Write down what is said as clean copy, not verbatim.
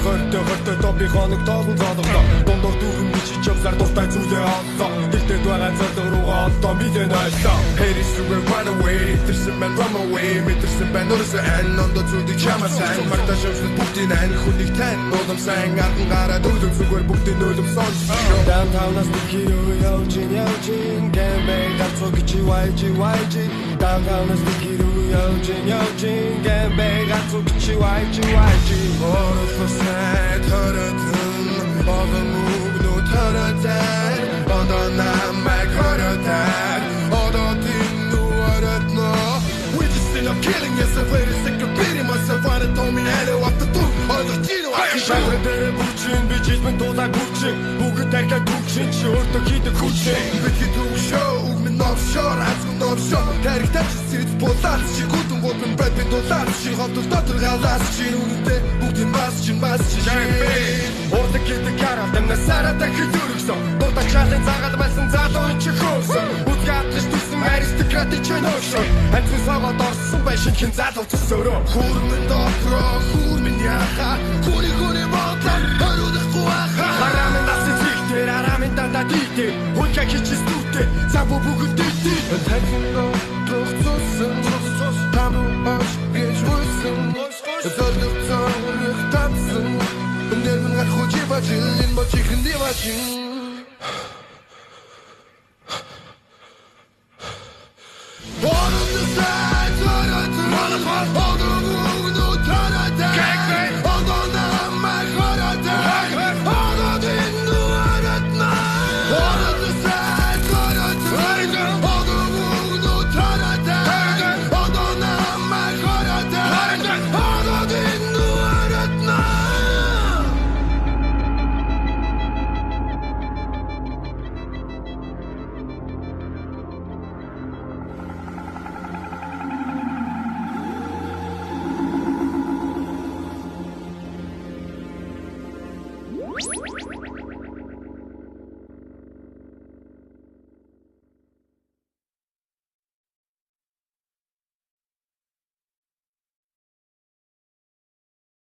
хортой тоби хоног тоолон зоолгоо дундуур дүүрэн бичиж явсаар дуртай зүйлээ оллоо Тэгтээ байгаа зориг руугаа одоо мэдэн ойлоо Haters will run away Тэрсэн мен run away Мэдэрсэн байн өрөөсөө ань ондоо зүудийг чамаа сайн Мартаа шавсан бүгдийн ань хүнийг тань Нуулам сайн арган гараад өлөм зүгээр бүгдийн өлөм сонж Downtown-аас дикирөө явжин Гэмбэй галцоо гичи YG Downtown-аас дикирөө явжин Гэмбэй галцоо гичи YG Оролцоо сайн төрөтөн Огон мөгнөө төрөтэн Одоо намайг хоротэн Одоо тинүү оротно We just end up killing yourself Very sick of beating myself Wanna tell me hello what to do Ойлголтino Шагрын дээр бүчин би жилмэн дуулаа гүчин Бүгд тархиа түгшин чи өөртөө хийдэг хүчин Бидний төвшөө үгмэн offshore Азгын offshore Тарихтай чи сэрд булаад чи гүтэн гутэн брэд би дуулаад Чи ховдол дотор галаас чи үнэндээ бүгдийн мас чи Урдаг гэдэг хараа Дэмнэ сараа дахид өргсөн Дуртай чалын цагаал байсан залуун чи хөөсөн Үзгаадлаж түсэн аристократи чи нөөшөө Амцын саваад орсон бай шинхэн залуу төсөөрөө Хүрмэн дотроо хүрмэн яха Хүри бодлоо Хорудахгүй аха Харамын дасны зихтэр арамын дата дийтэй Хулка хичис дүүтэй Заву бүгд дийтэй Тахин дотрох цусан Таму оч гэж хүйсэн Золдог цорих татсан Нэрмэн гарах үжи бачил Энэ бочихын ди бачин Орунды сай зоротын Одон өгнө төрөтэн Одон намайг хоротэн Одон инну оротно Орунды сай зоротын Одон өгнө төрөтэн Одон намайг хоротэн Одон инну оротно